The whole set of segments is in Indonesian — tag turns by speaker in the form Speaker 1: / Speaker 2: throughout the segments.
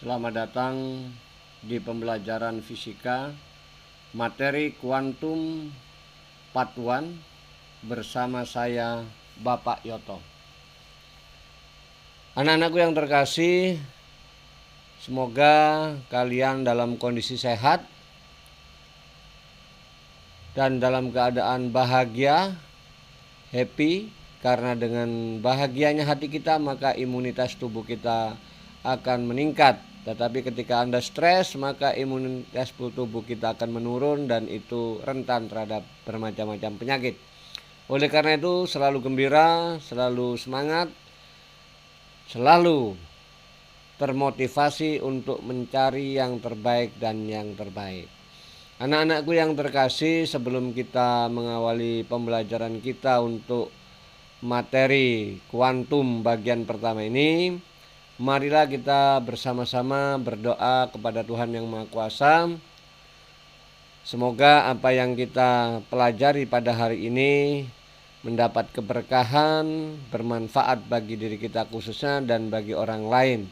Speaker 1: Selamat datang di pembelajaran fisika materi kuantum part 1 bersama saya Bapak Yoto. Anak-anakku yang terkasih, semoga kalian dalam kondisi sehat dan dalam keadaan bahagia, happy, karena dengan bahagianya hati kita maka imunitas tubuh kita akan meningkat. Tetapi ketika Anda stres maka imunitas tubuh kita akan menurun dan itu rentan terhadap bermacam-macam penyakit. Oleh karena itu selalu gembira, selalu semangat, selalu termotivasi untuk mencari yang terbaik dan yang terbaik. Anak-anakku yang terkasih, sebelum kita mengawali pembelajaran kita untuk materi kuantum bagian pertama ini, marilah kita bersama-sama berdoa kepada Tuhan Yang Maha Kuasa. Semoga apa yang kita pelajari pada hari ini mendapat keberkahan, bermanfaat bagi diri kita khususnya dan bagi orang lain.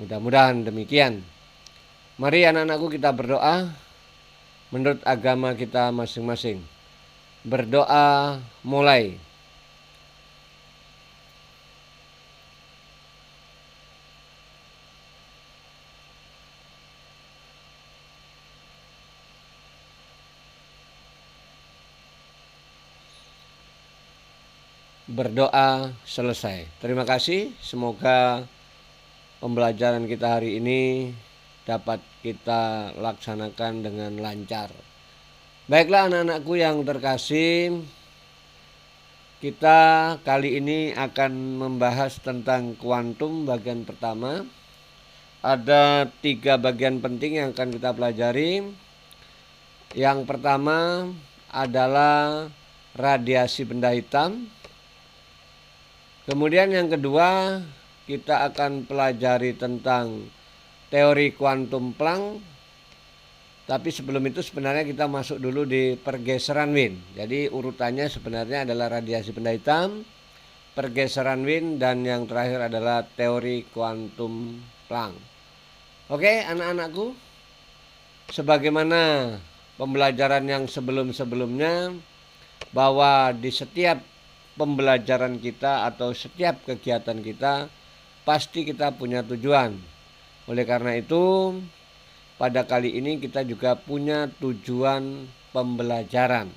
Speaker 1: Mudah-mudahan demikian. Mari anak-anakku kita berdoa menurut agama kita masing-masing. Berdoa mulai. Berdoa selesai. Terima kasih. Semoga pembelajaran kita hari ini dapat kita laksanakan dengan lancar. Baiklah anak-anakku yang terkasih, kita kali ini akan membahas tentang kuantum bagian pertama. Ada 3 bagian penting yang akan kita pelajari. Yang pertama adalah radiasi benda hitam. Kemudian yang kedua, kita akan pelajari tentang teori kuantum Planck. Tapi sebelum itu sebenarnya kita masuk dulu di pergeseran Wien. Jadi urutannya sebenarnya adalah radiasi benda hitam, pergeseran Wien, dan yang terakhir adalah teori kuantum Planck. Oke anak-anakku, sebagaimana pembelajaran yang sebelum-sebelumnya, bahwa di setiap pembelajaran kita atau setiap kegiatan kita pasti kita punya tujuan. Oleh karena itu pada kali ini kita juga punya tujuan pembelajaran.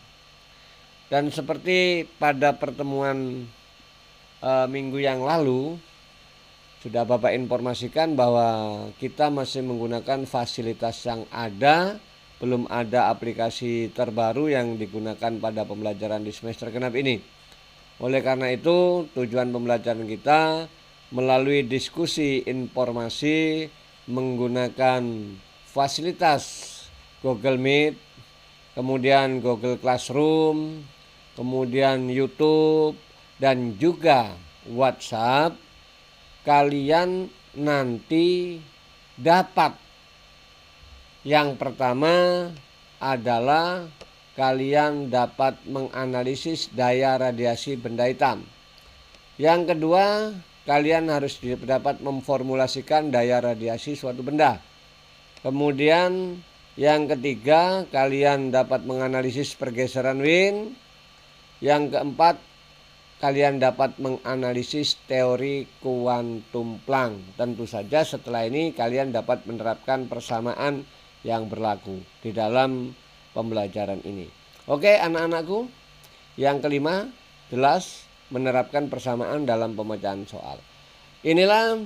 Speaker 1: Dan seperti pada pertemuan minggu yang lalu sudah Bapak informasikan bahwa kita masih menggunakan fasilitas yang ada, belum ada aplikasi terbaru yang digunakan pada pembelajaran di semester genap ini. Oleh karena itu tujuan pembelajaran kita melalui diskusi informasi menggunakan fasilitas Google Meet, kemudian Google Classroom, kemudian YouTube, dan juga WhatsApp. Kalian nanti dapat yang pertama adalah kalian dapat menganalisis daya radiasi benda hitam. Yang kedua, kalian harus dapat memformulasikan daya radiasi suatu benda. Kemudian yang ketiga, kalian dapat menganalisis pergeseran Wien. Yang keempat, kalian dapat menganalisis teori kuantum Planck. Tentu saja setelah ini kalian dapat menerapkan persamaan yang berlaku di dalam pembelajaran ini. Oke anak-anakku, yang kelima jelas menerapkan persamaan dalam pemecahan soal. Inilah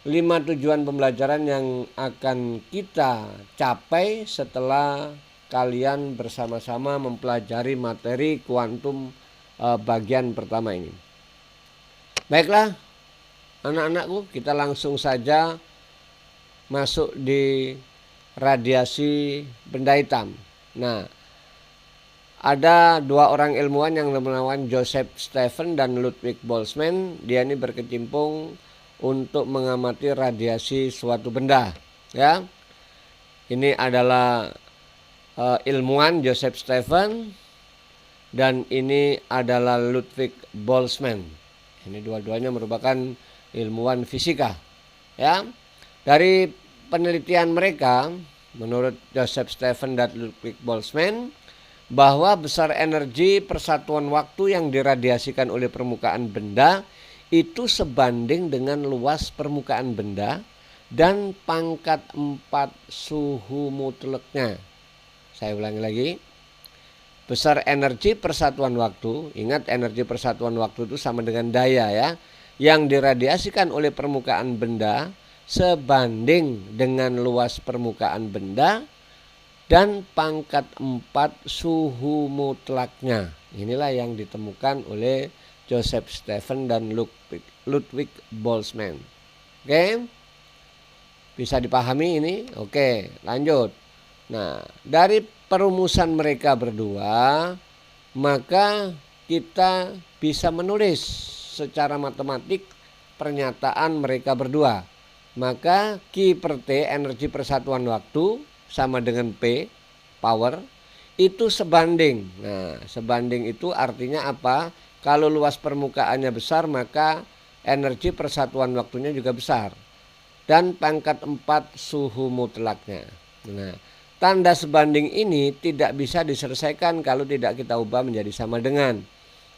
Speaker 1: 5 tujuan pembelajaran yang akan kita capai setelah kalian bersama-sama mempelajari materi kuantum bagian pertama ini. Baiklah anak-anakku, kita langsung saja masuk di radiasi benda hitam. Nah, ada 2 orang ilmuwan yang bernama Joseph Stephen dan Ludwig Boltzmann. Dia ini berkecimpung untuk mengamati radiasi suatu benda. Ya, ini adalah ilmuwan Joseph Stephen dan ini adalah Ludwig Boltzmann. Ini dua-duanya merupakan ilmuwan fisika. Ya, Dari penelitian mereka, menurut Joseph Stephen dan Ludwig Boltzmann, bahwa besar energi persatuan waktu yang diradiasikan oleh permukaan benda itu sebanding dengan luas permukaan benda dan pangkat 4 suhu mutlaknya. Saya ulangi lagi. Besar energi persatuan waktu, ingat energi persatuan waktu itu sama dengan daya ya, yang diradiasikan oleh permukaan benda sebanding dengan luas permukaan benda dan pangkat 4 suhu mutlaknya. Inilah yang ditemukan oleh Joseph Stephen dan Ludwig Boltzmann. Oke, bisa dipahami ini? Oke, lanjut. Nah, dari perumusan mereka berdua, maka kita bisa menulis secara matematik pernyataan mereka berdua. Maka Q per T, energi persatuan waktu, sama dengan P, power, itu sebanding. Nah, sebanding itu artinya apa? Kalau luas permukaannya besar, maka energi persatuan waktunya juga besar. Dan pangkat 4 suhu mutlaknya. Nah, tanda sebanding ini tidak bisa diselesaikan kalau tidak kita ubah menjadi sama dengan.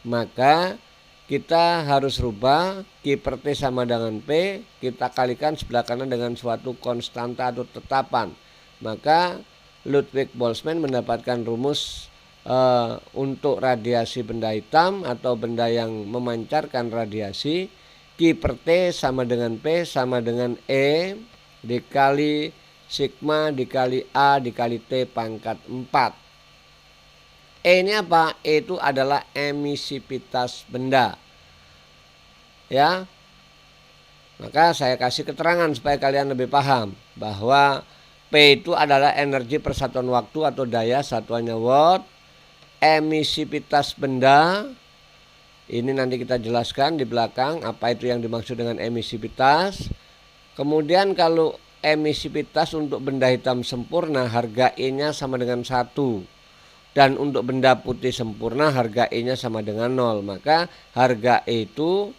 Speaker 1: Maka kita harus rubah Q per T sama dengan P, kita kalikan sebelah kanan dengan suatu konstanta atau tetapan. Maka Ludwig Boltzmann mendapatkan rumus untuk radiasi benda hitam atau benda yang memancarkan radiasi. Q per T sama dengan P sama dengan E dikali sigma dikali A dikali T pangkat 4. E ini apa? E itu adalah emisivitas benda. Ya. Maka saya kasih keterangan supaya kalian lebih paham bahwa P itu adalah energi persatuan waktu atau daya, satuannya watt. Emisivitas benda, ini nanti kita jelaskan di belakang apa itu yang dimaksud dengan emisivitas. Kemudian kalau emisivitas untuk benda hitam sempurna harga E-nya sama dengan 1. Dan untuk benda putih sempurna harga E-nya sama dengan 0. Maka harga E itu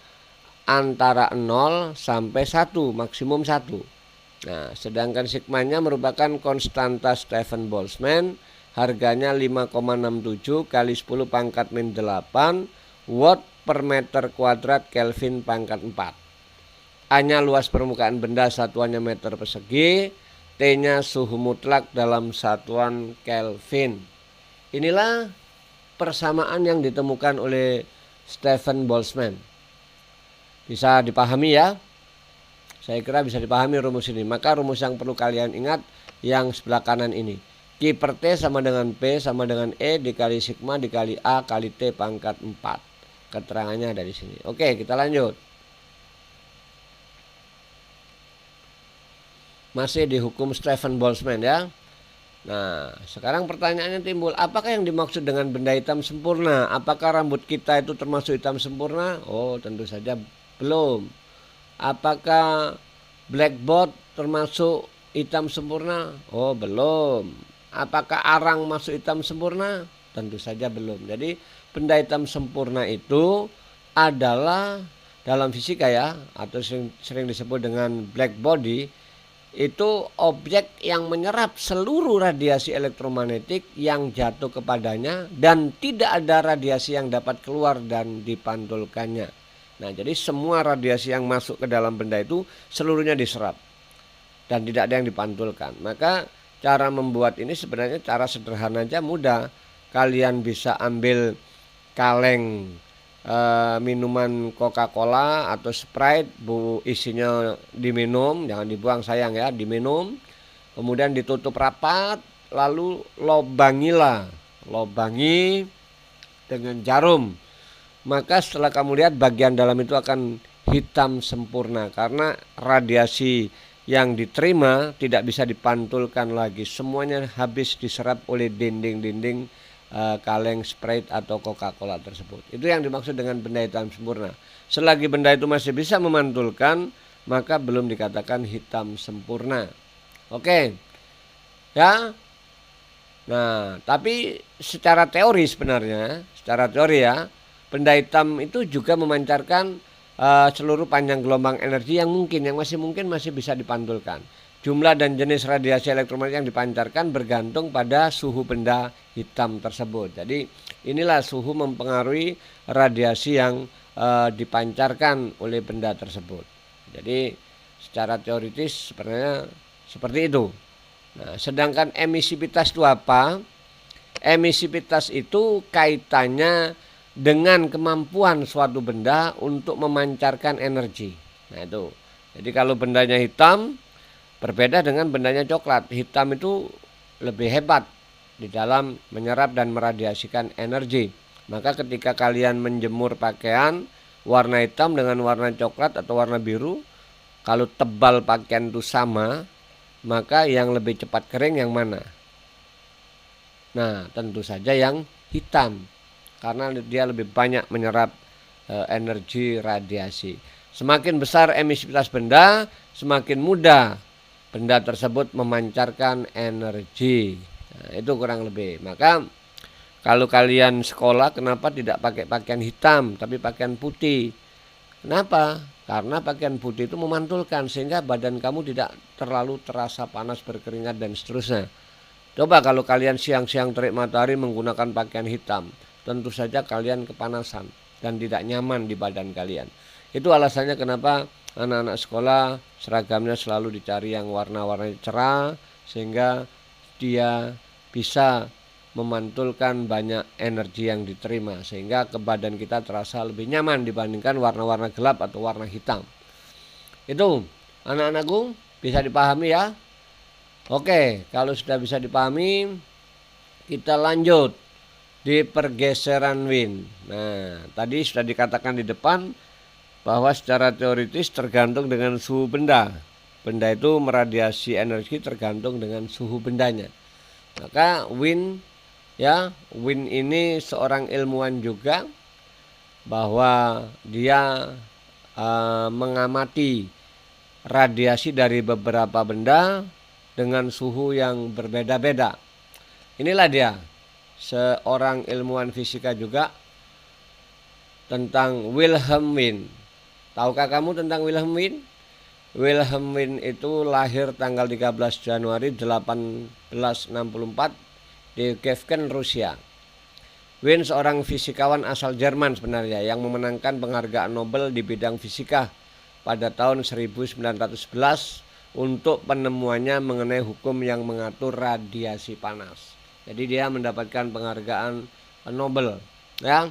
Speaker 1: antara 0 sampai 1, maksimum 1. Nah, sedangkan sigmanya merupakan konstanta Stephen Boltzmann, harganya 5,67 kali 10 pangkat min 8 watt per meter kuadrat Kelvin pangkat 4. A-nya luas permukaan benda, satuannya meter persegi, T-nya suhu mutlak dalam satuan Kelvin. Inilah persamaan yang ditemukan oleh Stephen Boltzmann. Bisa dipahami ya? Saya kira bisa dipahami rumus ini. Maka rumus yang perlu kalian ingat yang sebelah kanan ini. Q per T sama dengan P sama dengan E dikali sigma dikali A kali T pangkat 4. Keterangannya dari sini. Oke, kita lanjut. Masih di hukum Stephen Boltzmann ya. Nah, sekarang pertanyaannya timbul, apakah yang dimaksud dengan benda hitam sempurna? Apakah rambut kita itu termasuk hitam sempurna? Oh, tentu saja belum. Apakah blackboard termasuk hitam sempurna? Oh, belum. Apakah arang masuk hitam sempurna? Tentu saja belum. Jadi, benda hitam sempurna itu adalah dalam fisika ya, atau sering disebut dengan black body, itu objek yang menyerap seluruh radiasi elektromagnetik yang jatuh kepadanya dan tidak ada radiasi yang dapat keluar dan dipantulkannya. Nah, jadi semua radiasi yang masuk ke dalam benda itu seluruhnya diserap dan tidak ada yang dipantulkan. Maka cara membuat ini sebenarnya cara sederhana aja, mudah. Kalian bisa ambil kaleng minuman Coca-Cola atau Sprite, isinya diminum, jangan dibuang sayang ya, diminum, kemudian ditutup rapat, lalu lobangi dengan jarum. Maka setelah kamu lihat bagian dalam itu akan hitam sempurna karena radiasi yang diterima tidak bisa dipantulkan lagi, semuanya habis diserap oleh dinding-dinding kaleng Sprite atau Coca-Cola tersebut. Itu yang dimaksud dengan benda hitam sempurna. Selagi benda itu masih bisa memantulkan, maka belum dikatakan hitam sempurna. Oke. Ya. Nah, tapi secara teori sebenarnya, secara teori ya, benda hitam itu juga memancarkan seluruh panjang gelombang energi yang masih mungkin masih bisa dipantulkan. Jumlah dan jenis radiasi elektromagnetik yang dipancarkan bergantung pada suhu benda hitam tersebut. Jadi inilah suhu mempengaruhi radiasi yang dipancarkan oleh benda tersebut. Jadi secara teoritis sebenarnya seperti itu. Nah, sedangkan emisivitas itu apa? Emisivitas itu kaitannya dengan kemampuan suatu benda untuk memancarkan energi. Nah itu. Jadi kalau bendanya hitam berbeda dengan bendanya coklat. Hitam itu lebih hebat di dalam menyerap dan meradiasikan energi. Maka ketika kalian menjemur pakaian warna hitam dengan warna coklat atau warna biru, kalau tebal pakaian itu sama, maka yang lebih cepat kering yang mana? Nah, tentu saja yang hitam, karena dia lebih banyak menyerap energi radiasi. Semakin besar emisivitas benda, semakin mudah benda tersebut memancarkan energi. Nah, itu kurang lebih. Maka kalau kalian sekolah, kenapa tidak pakai pakaian hitam tapi pakaian putih? Kenapa? Karena pakaian putih itu memantulkan sehingga badan kamu tidak terlalu terasa panas, berkeringat dan seterusnya. Coba kalau kalian siang-siang terik matahari menggunakan pakaian hitam, tentu saja kalian kepanasan dan tidak nyaman di badan kalian. Itu alasannya kenapa anak-anak sekolah seragamnya selalu dicari yang warna-warna cerah, sehingga dia bisa memantulkan banyak energi yang diterima, sehingga ke badan kita terasa lebih nyaman dibandingkan warna-warna gelap atau warna hitam. Itu anak-anakku bisa dipahami ya? Oke, kalau sudah bisa dipahami, kita lanjut di pergeseran wind. Nah, tadi sudah dikatakan di depan bahwa secara teoritis tergantung dengan suhu benda. Benda itu meradiasi energi tergantung dengan suhu bendanya. Maka wind ini seorang ilmuwan juga, bahwa dia mengamati radiasi dari beberapa benda dengan suhu yang berbeda-beda. Inilah dia, seorang ilmuwan fisika juga, tentang Wilhelm Wien. Tahukah kamu tentang Wilhelm Wien? Wilhelm Wien itu lahir tanggal 13 Januari 1864 di Kiev, Rusia. Wien seorang fisikawan asal Jerman sebenarnya yang memenangkan penghargaan Nobel di bidang fisika pada tahun 1911 untuk penemuannya mengenai hukum yang mengatur radiasi panas. Jadi dia mendapatkan penghargaan Nobel, ya.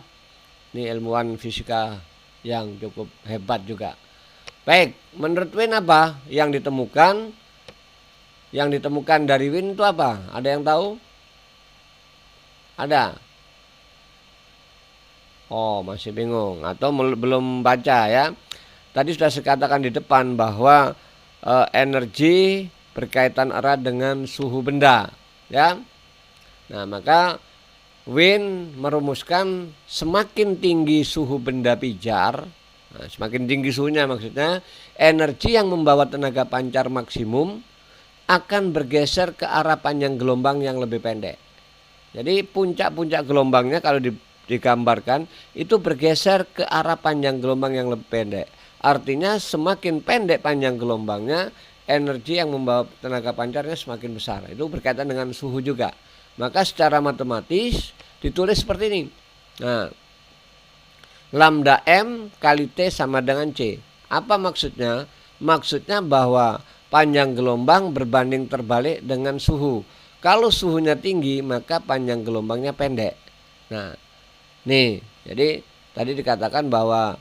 Speaker 1: Ini ilmuwan fisika yang cukup hebat juga. Baik, menurut Wien apa yang ditemukan? Yang ditemukan dari Wien itu apa? Ada yang tahu? Ada? Oh, masih bingung atau belum baca ya. Tadi sudah saya katakan di depan bahwa energi berkaitan erat dengan suhu benda, ya. Nah, maka Wien merumuskan semakin tinggi suhu benda pijar, nah, semakin tinggi suhunya maksudnya, energi yang membawa tenaga pancar maksimum akan bergeser ke arah panjang gelombang yang lebih pendek. Jadi puncak-puncak gelombangnya kalau digambarkan itu bergeser ke arah panjang gelombang yang lebih pendek. Artinya semakin pendek panjang gelombangnya, energi yang membawa tenaga pancarnya semakin besar. Itu berkaitan dengan suhu juga. Maka secara matematis ditulis seperti ini. Nah, lambda M kali T sama dengan C. Apa maksudnya? Maksudnya bahwa panjang gelombang berbanding terbalik dengan suhu. Kalau suhunya tinggi, maka panjang gelombangnya pendek. Nah, nih, jadi tadi dikatakan bahwa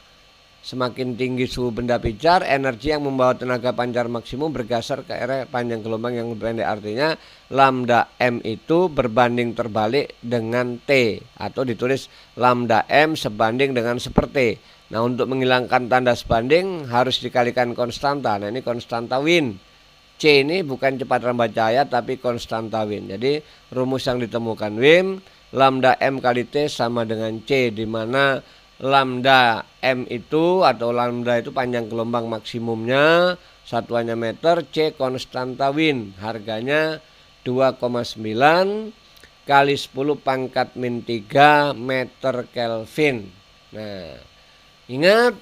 Speaker 1: semakin tinggi suhu benda pijar, energi yang membawa tenaga pancar maksimum bergeser ke arah panjang gelombang yang lebih pendek. Artinya lambda M itu berbanding terbalik dengan T, atau ditulis lambda M sebanding dengan seperti. Nah, untuk menghilangkan tanda sebanding harus dikalikan konstanta. Nah, ini konstanta Wien. C ini bukan cepat lambat cahaya tapi konstanta Wien. Jadi rumus yang ditemukan Wien, lambda M kali T sama dengan C, di mana lambda M itu atau lambda itu panjang gelombang maksimumnya, satuannya meter, C konstanta Wien, harganya 2,9 kali 10 pangkat min 3 meter Kelvin. Nah, ingat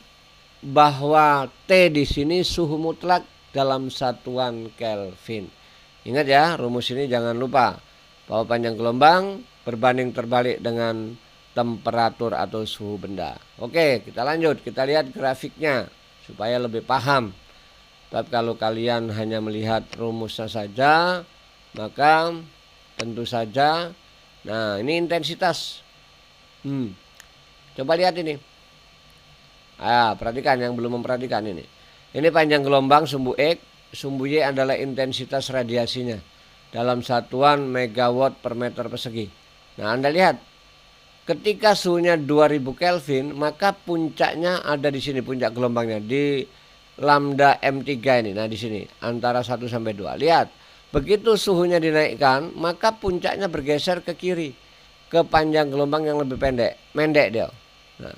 Speaker 1: bahwa T di sini suhu mutlak dalam satuan Kelvin. Ingat ya, rumus ini jangan lupa bahwa panjang gelombang berbanding terbalik dengan temperatur atau suhu benda. Oke, kita lanjut, kita lihat grafiknya supaya lebih paham. Tapi kalau kalian hanya melihat rumusnya saja, maka tentu saja, nah ini intensitas. Coba lihat ini. Perhatikan yang belum memperhatikan ini. Ini panjang gelombang sumbu X, sumbu Y adalah intensitas radiasinya dalam satuan megawatt per meter persegi. Nah, Anda lihat, ketika suhunya 2000 Kelvin, maka puncaknya ada di sini, puncak gelombangnya di lambda M3 ini. Nah, di sini antara 1 sampai 2. Lihat, begitu suhunya dinaikkan, maka puncaknya bergeser ke kiri, ke panjang gelombang yang lebih mendek dia. Nah,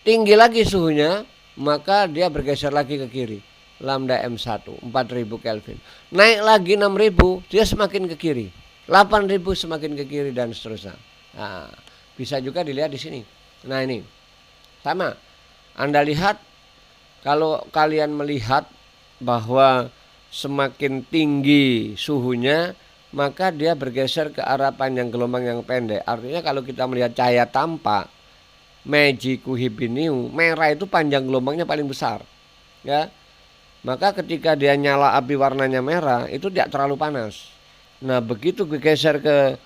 Speaker 1: tinggi lagi suhunya, maka dia bergeser lagi ke kiri, lambda M1 4000 Kelvin. Naik lagi 6000, dia semakin ke kiri, 8000 semakin ke kiri, dan seterusnya. Nah, bisa juga dilihat di sini. Nah, ini sama. Anda lihat, kalau kalian melihat bahwa semakin tinggi suhunya, maka dia bergeser ke arah panjang gelombang yang pendek. Artinya kalau kita melihat cahaya tampak Meiji Kuhibiniu, merah itu panjang gelombangnya paling besar, ya. Maka ketika dia nyala api warnanya merah, itu tidak terlalu panas. Nah, begitu bergeser ke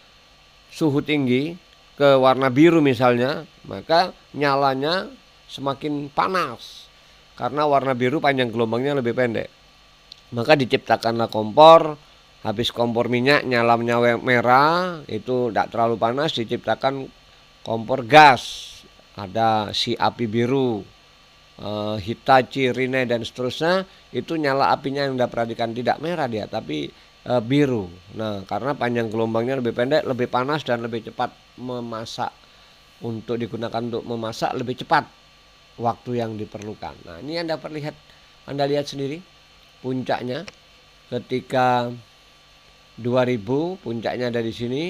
Speaker 1: suhu tinggi, ke warna biru misalnya, maka nyalanya semakin panas karena warna biru panjang gelombangnya lebih pendek. Maka diciptakanlah kompor. Habis kompor minyak nyalanya merah, itu tidak terlalu panas, diciptakan kompor gas. Ada si api biru, Hitachi, Rinnai, dan seterusnya. Itu nyala apinya yang Anda perhatikan tidak merah dia, tapi biru. Nah, karena panjang gelombangnya lebih pendek, lebih panas, dan lebih cepat memasak. Untuk digunakan untuk memasak lebih cepat waktu yang diperlukan. Nah, ini Anda lihat sendiri puncaknya ketika 2000, puncaknya ada di sini.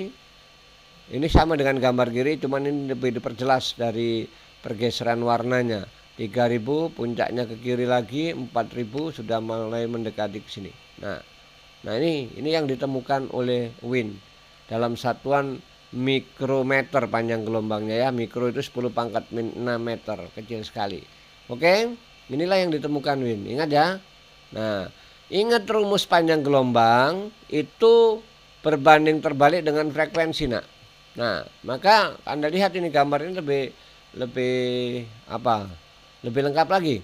Speaker 1: Ini sama dengan gambar kiri, cuman ini lebih diperjelas dari pergeseran warnanya. 3000 puncaknya ke kiri lagi, 4000 sudah mulai mendekati ke sini. Nah ini yang ditemukan oleh Wien dalam satuan mikrometer panjang gelombangnya, ya. Mikro itu 10 pangkat 6 meter, kecil sekali. Oke, inilah yang ditemukan Wien. Ingat ya. Nah, ingat rumus panjang gelombang itu berbanding terbalik dengan frekuensi, nak. Nah, maka Anda lihat ini gambar ini lebih lengkap lagi.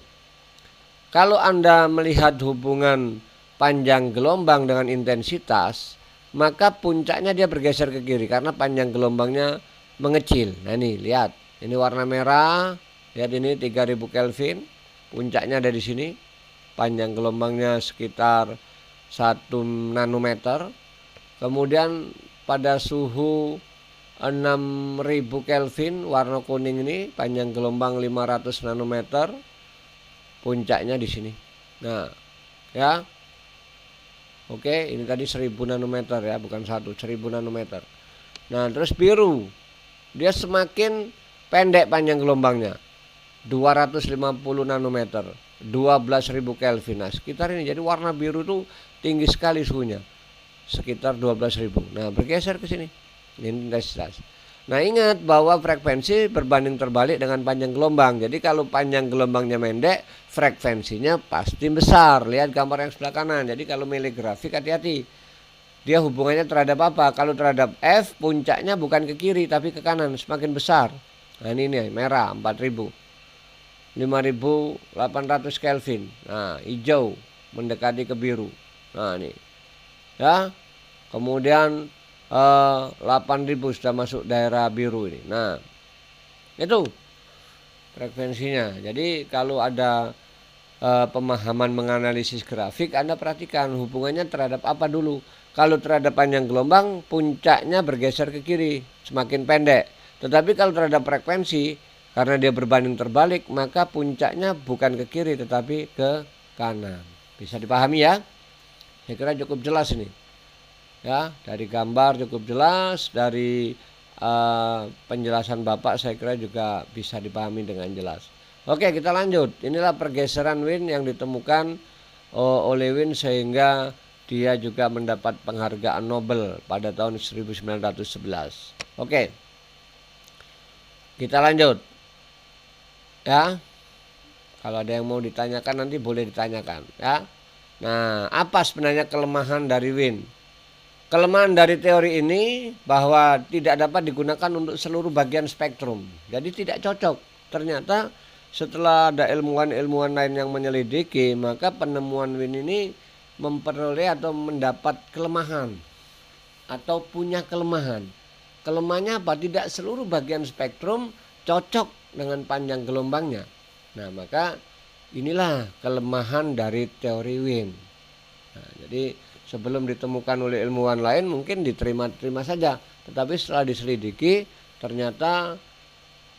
Speaker 1: Kalau Anda melihat hubungan panjang gelombang dengan intensitas, maka puncaknya dia bergeser ke kiri karena panjang gelombangnya mengecil. Nah, ini lihat, ini warna merah, lihat ini 3000 Kelvin, puncaknya ada di sini, panjang gelombangnya sekitar 1 nanometer. Kemudian pada suhu 6000 Kelvin, warna kuning ini panjang gelombang 500 nanometer, puncaknya di sini. Nah, ya. Oke, ini tadi 1000 nanometer ya, bukan 1000 nanometer. Nah, terus biru, dia semakin pendek panjang gelombangnya, 250 nanometer, 12.000 Kelvin. Nah, sekitar ini. Jadi warna biru itu tinggi sekali suhunya, sekitar 12.000. Nah, bergeser ke sini. Ini intensitas. Nah, ingat bahwa frekuensi berbanding terbalik dengan panjang gelombang. Jadi kalau panjang gelombangnya pendek, frekuensinya pasti besar. Lihat gambar yang sebelah kanan. Jadi kalau milih grafik, hati-hati. Dia hubungannya terhadap apa? Kalau terhadap F, puncaknya bukan ke kiri tapi ke kanan, semakin besar. Nah, ini nih, merah 4000. 5800 Kelvin. Nah, hijau mendekati ke biru. Nah, ini. Ya. Kemudian 8000 sudah masuk daerah biru ini. Nah, itu frekuensinya. Jadi kalau ada pemahaman menganalisis grafik, Anda perhatikan hubungannya terhadap apa dulu. Kalau terhadap panjang gelombang, puncaknya bergeser ke kiri, semakin pendek. Tetapi kalau terhadap frekuensi, karena dia berbanding terbalik, maka puncaknya bukan ke kiri tetapi ke kanan. Bisa dipahami ya? Saya kira cukup jelas ini. Ya, dari gambar cukup jelas, dari penjelasan Bapak saya kira juga bisa dipahami dengan jelas. Oke, kita lanjut. Inilah pergeseran Wien yang ditemukan oleh Wien sehingga dia juga mendapat penghargaan Nobel pada tahun 1911. Oke. Kita lanjut. Ya. Kalau ada yang mau ditanyakan nanti boleh ditanyakan, ya. Nah, apa sebenarnya kelemahan dari Wien? Kelemahan dari teori ini bahwa tidak dapat digunakan untuk seluruh bagian spektrum. Jadi tidak cocok. Ternyata setelah ada ilmuwan-ilmuwan lain yang menyelidiki, maka penemuan Wien ini memperoleh atau mendapat kelemahan atau punya kelemahan. Kelemahannya apa? Tidak seluruh bagian spektrum cocok dengan panjang gelombangnya. Nah, maka inilah kelemahan dari teori Wien. Nah, jadi sebelum ditemukan oleh ilmuwan lain mungkin diterima-terima saja, tetapi setelah diselidiki ternyata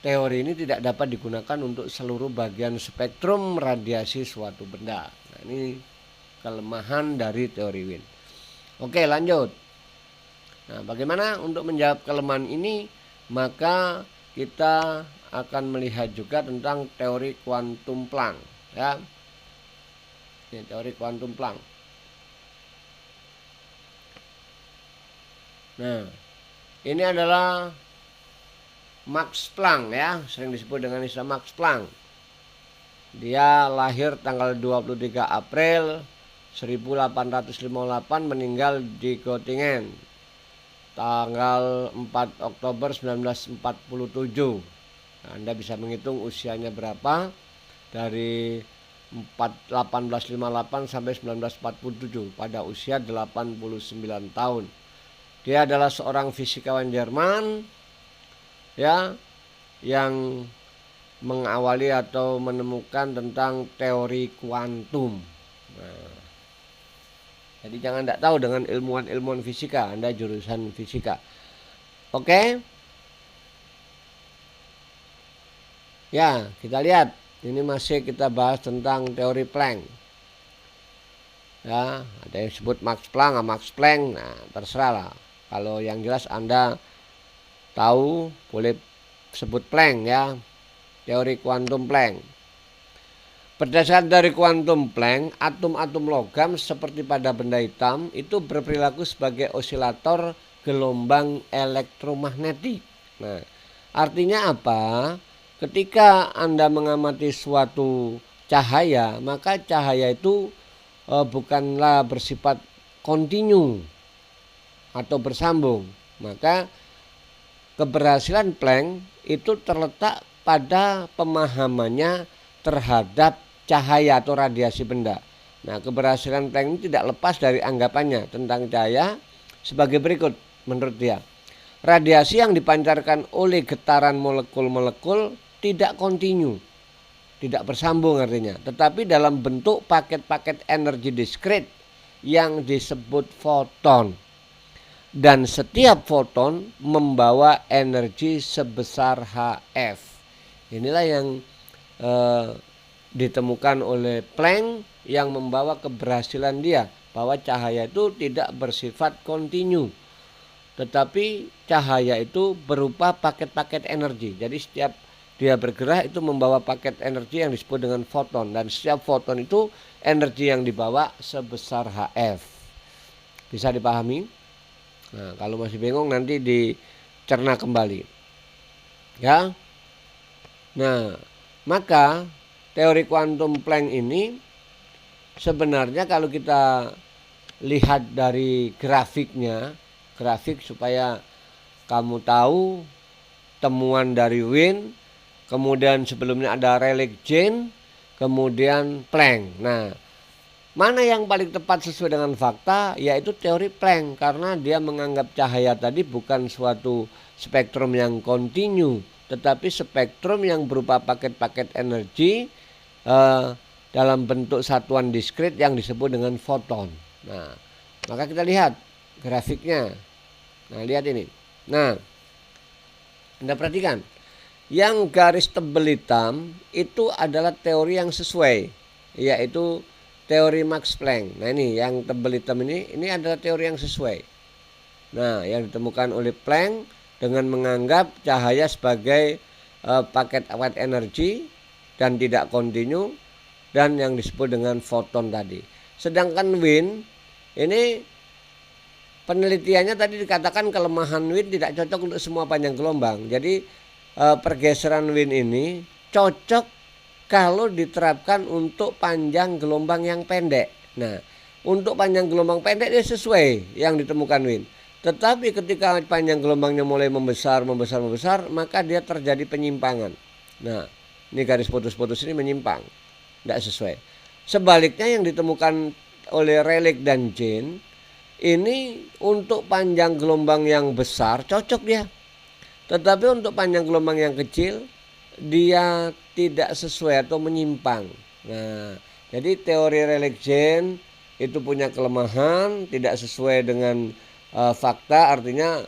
Speaker 1: teori ini tidak dapat digunakan untuk seluruh bagian spektrum radiasi suatu benda. Nah, ini kelemahan dari teori Wien. Oke, lanjut. Nah, bagaimana untuk menjawab kelemahan ini? Maka kita akan melihat juga tentang teori kuantum Planck, ya. Ini teori kuantum Planck. Nah, ini adalah Max Planck, ya, sering disebut dengan istilah Max Planck. Dia lahir tanggal 23 April 1858, meninggal di Göttingen tanggal 4 Oktober 1947. Nah, Anda bisa menghitung usianya berapa dari 1858 sampai 1947, pada usia 89 tahun. Dia adalah seorang fisikawan Jerman, ya, yang mengawali atau menemukan tentang teori kuantum. Nah, jadi jangan tidak tahu dengan ilmuwan-ilmuwan fisika, Anda jurusan fisika. Oke. Ya, kita lihat. Ini masih kita bahas tentang teori Planck. Ya, ada yang sebut Max Planck, nah terserah lah. Kalau yang jelas Anda tahu boleh sebut Planck, ya. Teori kuantum Planck. Berdasarkan dari kuantum Planck, atom-atom logam seperti pada benda hitam itu berperilaku sebagai osilator gelombang elektromagnetik. Nah, artinya apa? Ketika Anda mengamati suatu cahaya, maka cahaya itu bukanlah bersifat kontinu atau bersambung. Maka keberhasilan Planck itu terletak pada pemahamannya terhadap cahaya atau radiasi benda. Nah, keberhasilan Planck ini tidak lepas dari anggapannya tentang cahaya sebagai berikut menurut dia. Radiasi yang dipancarkan oleh getaran molekul-molekul tidak kontinu, tidak bersambung artinya, tetapi dalam bentuk paket-paket energi diskrit yang disebut foton. Dan setiap foton membawa energi sebesar Hf. Inilah yang ditemukan oleh Planck yang membawa keberhasilan dia, bahwa cahaya itu tidak bersifat kontinu, tetapi cahaya itu berupa paket-paket energi. Jadi setiap dia bergerak itu membawa paket energi yang disebut dengan foton, dan setiap foton itu energi yang dibawa sebesar Hf. Bisa dipahami? Nah, kalau masih bingung nanti dicerna kembali, ya. Nah, maka teori kuantum Planck ini sebenarnya kalau kita lihat dari grafiknya, grafik supaya kamu tahu temuan dari Wien, kemudian sebelumnya ada Rayleigh-Jeans, kemudian Planck. Nah, mana yang paling tepat sesuai dengan fakta? Yaitu teori Planck, karena dia menganggap cahaya tadi bukan suatu spektrum yang kontinu, tetapi spektrum yang berupa paket-paket energi dalam bentuk satuan diskrit yang disebut dengan foton. Nah, maka kita lihat grafiknya. Nah, lihat ini. Nah, Anda perhatikan, yang garis tebal hitam itu adalah teori yang sesuai, yaitu teori Max Planck. Nah, ini yang tebal hitam ini adalah teori yang sesuai. Nah, yang ditemukan oleh Planck dengan menganggap cahaya sebagai paket energi dan tidak kontinu, dan yang disebut dengan foton tadi. Sedangkan wind ini penelitiannya tadi dikatakan kelemahan wind tidak cocok untuk semua panjang gelombang. Jadi pergeseran wind ini cocok kalau diterapkan untuk panjang gelombang yang pendek. Nah, untuk panjang gelombang pendek dia sesuai yang ditemukan wind. Tetapi ketika panjang gelombangnya mulai membesar, maka dia terjadi penyimpangan. Nah, ini garis putus-putus ini menyimpang, tidak sesuai. Sebaliknya yang ditemukan oleh Rayleigh dan Jane ini untuk panjang gelombang yang besar cocok dia. Tetapi untuk panjang gelombang yang kecil dia tidak sesuai atau menyimpang. Nah, jadi teori Rayleigh Jane itu punya kelemahan, tidak sesuai dengan fakta, artinya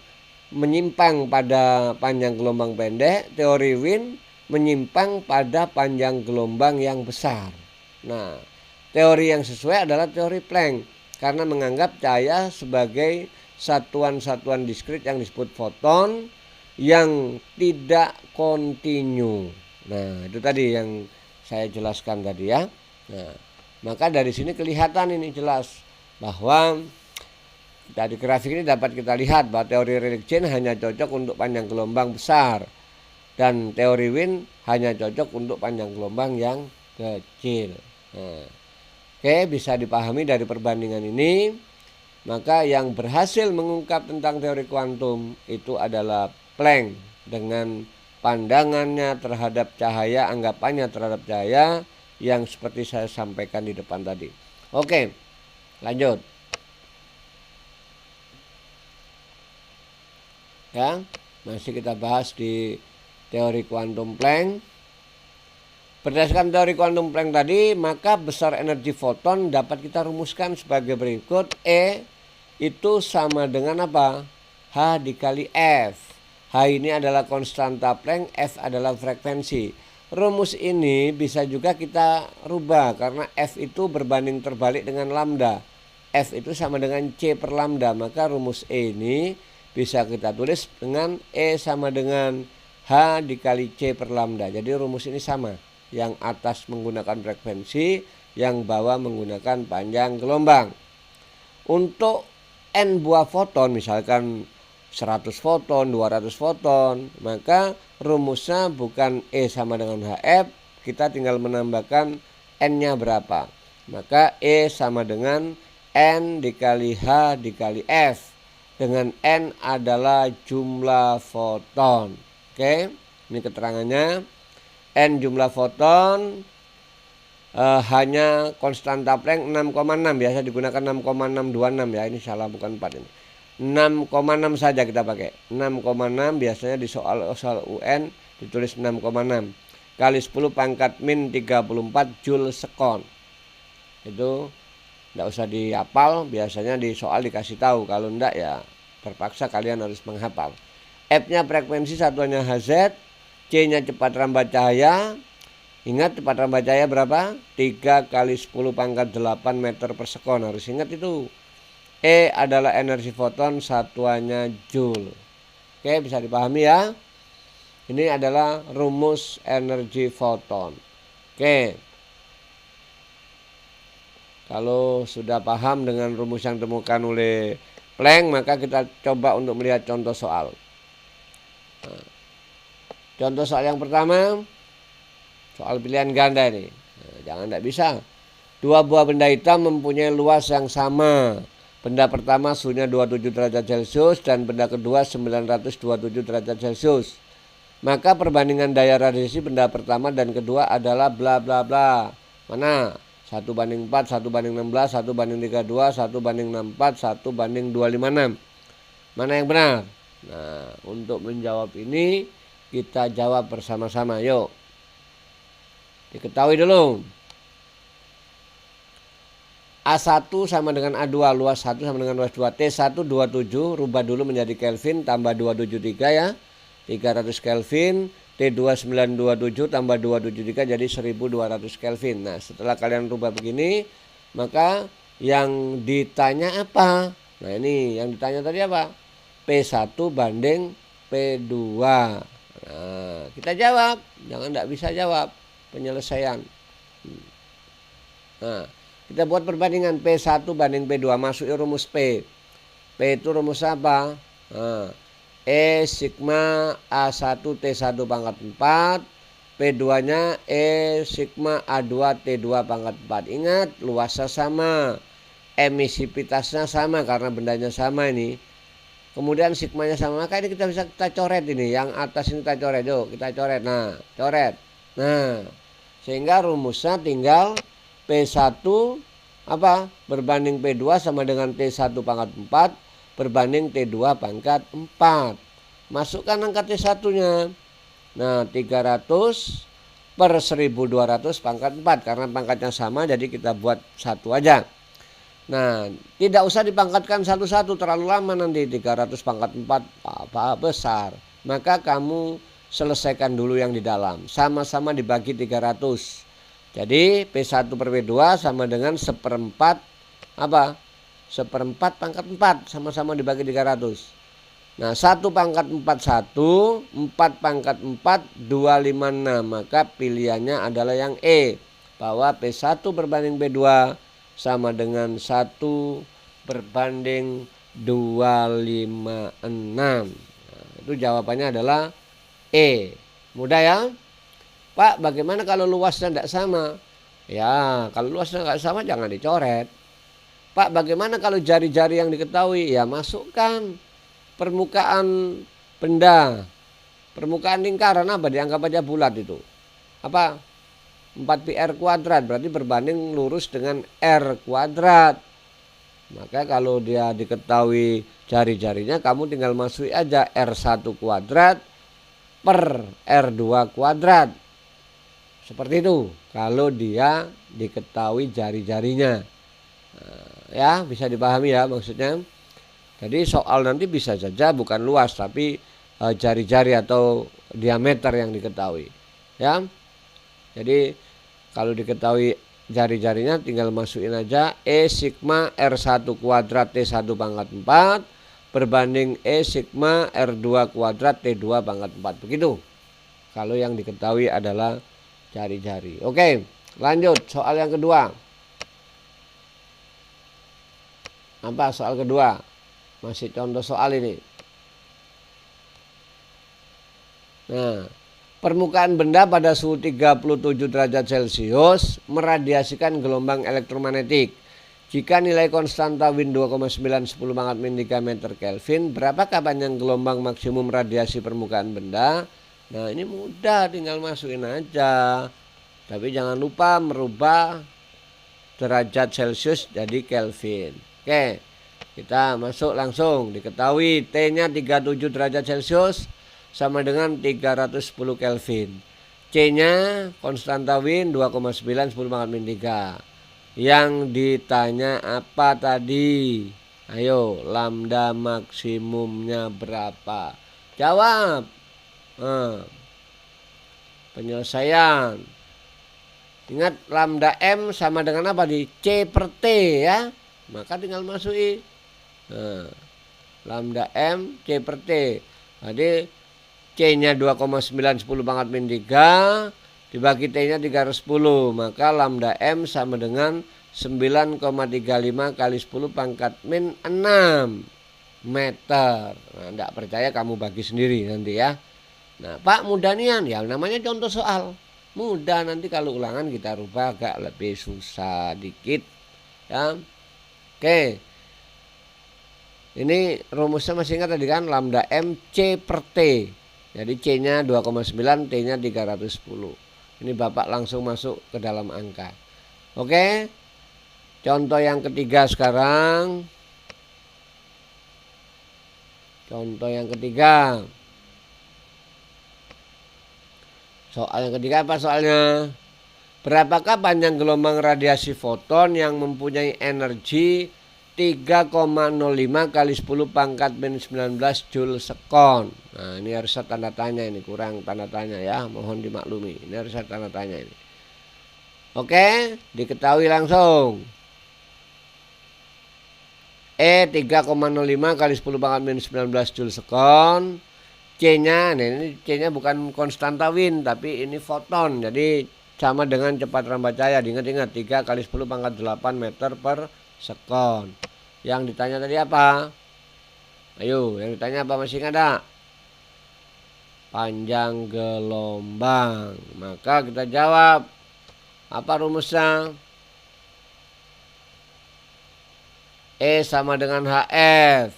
Speaker 1: menyimpang pada panjang gelombang pendek. Teori wind menyimpang pada panjang gelombang yang besar. Nah, teori yang sesuai adalah teori Planck karena menganggap cahaya sebagai satuan-satuan diskrit yang disebut foton yang tidak kontinu. Nah, itu tadi yang saya jelaskan tadi ya. Nah, maka dari sini kelihatan ini jelas bahwa dari grafik ini dapat kita lihat bahwa teori Rayleigh Jane hanya cocok untuk panjang gelombang besar dan teori wind hanya cocok untuk panjang gelombang yang kecil. Nah, oke, bisa dipahami dari perbandingan ini. Maka yang berhasil mengungkap tentang teori kuantum itu adalah Planck dengan pandangannya terhadap cahaya, anggapannya terhadap cahaya yang seperti saya sampaikan di depan tadi. Oke, lanjut. Ya, masih kita bahas di teori kuantum Planck. Berdasarkan teori kuantum Planck tadi, maka besar energi foton dapat kita rumuskan sebagai berikut. E itu sama dengan apa? H dikali F. H ini adalah konstanta Planck, F adalah frekuensi. Rumus ini bisa juga kita rubah karena F itu berbanding terbalik dengan lambda. F itu sama dengan C per lambda, maka rumus E ini bisa kita tulis dengan E sama dengan H dikali C per lambda. Jadi rumus ini sama. Yang atas menggunakan frekuensi, yang bawah menggunakan panjang gelombang. Untuk N buah foton, misalkan 100 foton, 200 foton, maka rumusnya bukan E sama dengan HF, kita tinggal menambahkan N-nya berapa. Maka E sama dengan N dikali H dikali F, dengan N adalah jumlah foton. Oke, ini keterangannya. N jumlah foton, hanya konstanta Planck 6,6, biasa digunakan 6,626 ya, ini salah bukan 4 ini. 6,6 saja kita pakai. 6,6 biasanya di soal UN ditulis 6,6 kali 10 pangkat min 34 Joule sekon. Itu tidak usah dihafal, biasanya di soal dikasih tahu. Kalau enggak ya terpaksa kalian harus menghafal. F-nya frekuensi, satuannya Hz. C-nya cepat rambat cahaya. Ingat cepat rambat cahaya berapa? 3 kali 10 pangkat 8 meter per sekon. Harus ingat itu. E adalah energi foton, satuannya Joule. Oke, bisa dipahami ya. Ini adalah rumus energi foton. Oke. Kalau sudah paham dengan rumus yang ditemukan oleh Planck, maka kita coba untuk melihat contoh soal. Nah, contoh soal yang pertama, soal pilihan ganda ini. Nah, jangan tidak bisa. Dua buah benda hitam mempunyai luas yang sama. Benda pertama suhunya 27 derajat Celcius dan benda kedua 927 derajat Celcius. Maka perbandingan daya radiasi benda pertama dan kedua adalah bla bla bla. Mana? 1/4, 1/16, 1/32, 1/64, 1/256. Mana yang benar? Nah, untuk menjawab ini kita jawab bersama-sama. Yuk. Diketahui dulu. A1 sama dengan A2, luas 1 sama dengan luas 2. T1 27, rubah dulu menjadi Kelvin, tambah 273 ya. 300 Kelvin. T2 927 tambah 273 jadi 1200 Kelvin. Nah, setelah kalian rubah begini, maka yang ditanya apa? Nah, ini yang ditanya tadi apa? P1 banding P2. Nah, kita jawab. Jangan tidak bisa jawab. penyelesaian. Nah, kita buat perbandingan P1 banding P2. Masukin rumus P. P itu rumus apa? Nah, E sigma A1 T1 pangkat 4. P2-nya E sigma A2 T2 pangkat 4. Ingat, luasnya sama, emisivitasnya sama karena bendanya sama ini. Kemudian sigmanya sama, maka ini kita coret ini. Yang atas ini kita coret, yuk kita coret. Nah, coret. Nah, sehingga rumusnya tinggal P1 apa? Berbanding P2 sama dengan T1 pangkat 4 berbanding T2 pangkat 4. Masukkan angka T1-nya. Nah, 300 per 1200 pangkat 4. Karena pangkatnya sama, jadi kita buat satu aja. Nah, tidak usah dipangkatkan satu-satu, terlalu lama nanti. 300 pangkat 4 apa besar. Maka kamu selesaikan dulu yang di dalam. Sama-sama dibagi 300. Jadi P1 per P2 sama dengan 1/4 apa? 1/4 pangkat 4. Sama-sama dibagi 300. Nah, 1 pangkat 4 1, 4 pangkat 4 256. Maka pilihannya adalah yang E, bahwa P1 berbanding P2 sama dengan 1 berbanding 256. Nah, itu jawabannya adalah E. Mudah ya? Pak, bagaimana kalau luasnya tidak sama? Ya, kalau luasnya tidak sama jangan dicoret. Pak, bagaimana kalau jari-jari yang diketahui? Ya, masukkan permukaan benda, permukaan lingkaran apa, dianggap aja bulat itu. Apa? 4πr kuadrat, berarti berbanding lurus dengan R kuadrat. Maka kalau dia diketahui jari-jarinya, kamu tinggal masuki aja R1 kuadrat per R2 kuadrat. Seperti itu kalau dia diketahui jari-jarinya. Nah, ya, bisa dipahami ya maksudnya. Jadi soal nanti bisa saja bukan luas tapi jari-jari atau diameter yang diketahui. Ya. Jadi kalau diketahui jari-jarinya tinggal masukin aja E sigma R1 kuadrat T1 pangkat 4 berbanding E sigma R2 kuadrat T2 pangkat 4. Begitu. Kalau yang diketahui adalah jari-jari. Oke, lanjut soal yang kedua. Apa soal kedua? Masih contoh soal ini. Nah, permukaan benda pada suhu 37 derajat Celcius meradiasikan gelombang elektromagnetik. Jika nilai konstanta Win 2,910 pangkat min 3 meter Kelvin, berapakah panjang gelombang maksimum radiasi permukaan benda? Nah, ini mudah, tinggal masukin aja. Tapi jangan lupa merubah derajat Celcius jadi Kelvin. Oke. Kita masuk langsung. Diketahui T-nya 37 derajat Celcius sama dengan 310 Kelvin. C-nya konstanta Win 2,910 pangkat min 3. Yang ditanya apa tadi? Ayo, lambda maksimumnya berapa? Jawab. Penyelesaian. Ingat lambda M sama dengan apa di C per T ya. Maka tinggal masuki. Lambda M C per T. Jadi C-nya 2,910 pangkat min 3 dibagi T-nya 310. Maka lambda M sama dengan 9,35 kali 10 pangkat min 6 meter. Nah, tidak percaya kamu bagi sendiri nanti ya. Nah, Pak, mudah nian. Ya namanya contoh soal. Mudah, nanti kalau ulangan kita rubah agak lebih susah dikit ya. Oke. Ini rumusnya masih ingat tadi kan, lambda M C per T. Jadi C-nya 2,9, T-nya 310. Ini Bapak langsung masuk ke dalam angka. Oke. Contoh yang ketiga sekarang. Contoh yang ketiga. Soal yang ketiga apa soalnya? Berapakah panjang gelombang radiasi foton yang mempunyai energi 3,05 kali 10 pangkat min 19 Joule sekon. Nah, ini harus tanda tanya, ini kurang tanda tanya ya, mohon dimaklumi. Ini harus tanda tanya ini. Oke, diketahui langsung. E 3,05 kali 10 pangkat min 19 Joule sekon. C-nya, nah ini C-nya bukan konstanta Win tapi ini foton. Jadi sama dengan cepat rambat cahaya. Diingat-ingat 3 kali 10 pangkat 8 meter per sekon. Yang ditanya tadi apa? Ayo, yang ditanya apa, masih ingat tak? Panjang gelombang. Maka kita jawab, apa rumusnya? E sama dengan HF.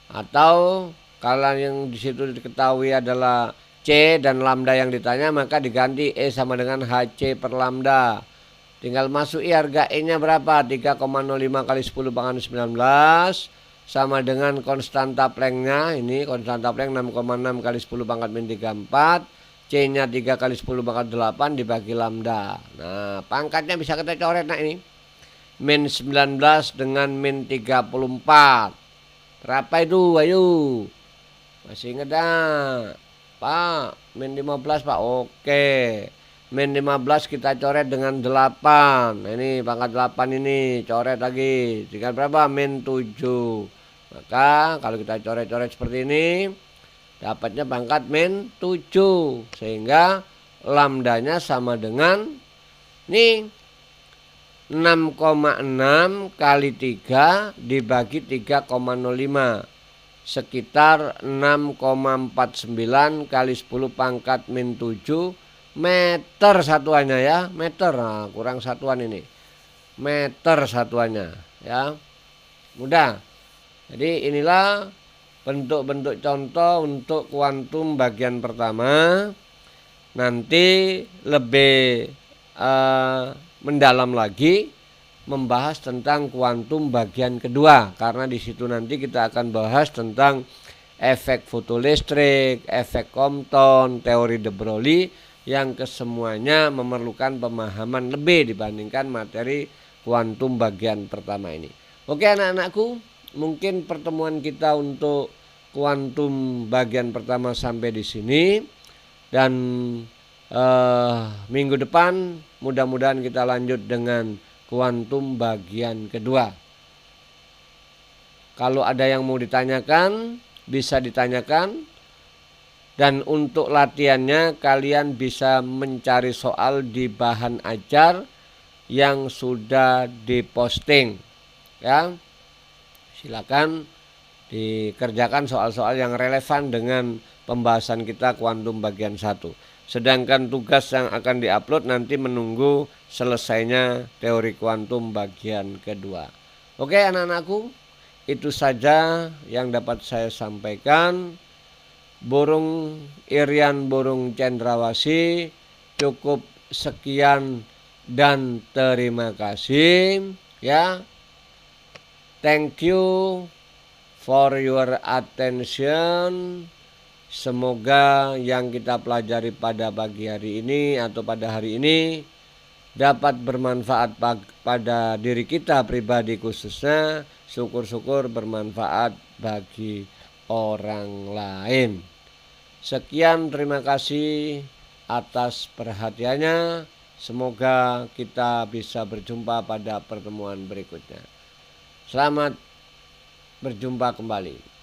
Speaker 1: Atau kalau yang di situ diketahui adalah C dan lambda yang ditanya, maka diganti E sama dengan HC per lambda. Tinggal masuki harga E nya berapa? 3,05 kali 10 pangkat 19 sama dengan konstanta Planck-nya. Ini konstanta Planck 6,6 kali 10 pangkat min 34. C nya 3 kali 10 pangkat 8 dibagi lambda. Nah, pangkatnya bisa kita coret. Nah, ini min 19 dengan min 34. Berapa itu? Ayo. Masih ingat dah? Pak, min 15 Pak. Oke. Min 15 kita coret dengan 8. Nah, ini pangkat 8 ini coret lagi. Tinggal berapa? Min 7. Maka kalau kita coret-coret seperti ini, dapatnya pangkat min 7. Sehingga lambdanya sama dengan ini 6,6 kali 3 dibagi 3,05. Sekitar 6,49 kali 10 pangkat min 7 meter satuannya ya. Meter, nah, kurang satuan ini. Meter satuannya ya. Mudah. Jadi inilah bentuk-bentuk contoh untuk kuantum bagian pertama. Nanti lebih mendalam lagi membahas tentang kuantum bagian kedua, karena di situ nanti kita akan bahas tentang efek fotolistrik, efek Compton, teori de Broglie yang kesemuanya memerlukan pemahaman lebih dibandingkan materi kuantum bagian pertama ini. Oke anak-anakku, mungkin pertemuan kita untuk kuantum bagian pertama sampai di sini, dan minggu depan mudah-mudahan kita lanjut dengan kuantum bagian kedua. Kalau ada yang mau ditanyakan, bisa ditanyakan. Dan untuk latihannya kalian bisa mencari soal di bahan ajar yang sudah diposting. Ya. Silakan dikerjakan soal-soal yang relevan dengan pembahasan kita kuantum bagian 1. Sedangkan tugas yang akan diupload nanti menunggu selesainya teori kuantum bagian kedua. Oke anak-anakku, itu saja yang dapat saya sampaikan. Burung Irian burung cendrawasih, cukup sekian dan terima kasih ya. Thank you for your attention. Semoga yang kita pelajari pada pagi hari ini atau pada hari ini dapat bermanfaat pada diri kita pribadi khususnya. Syukur-syukur bermanfaat bagi orang lain. Sekian, terima kasih atas perhatiannya. Semoga kita bisa berjumpa pada pertemuan berikutnya. Selamat berjumpa kembali.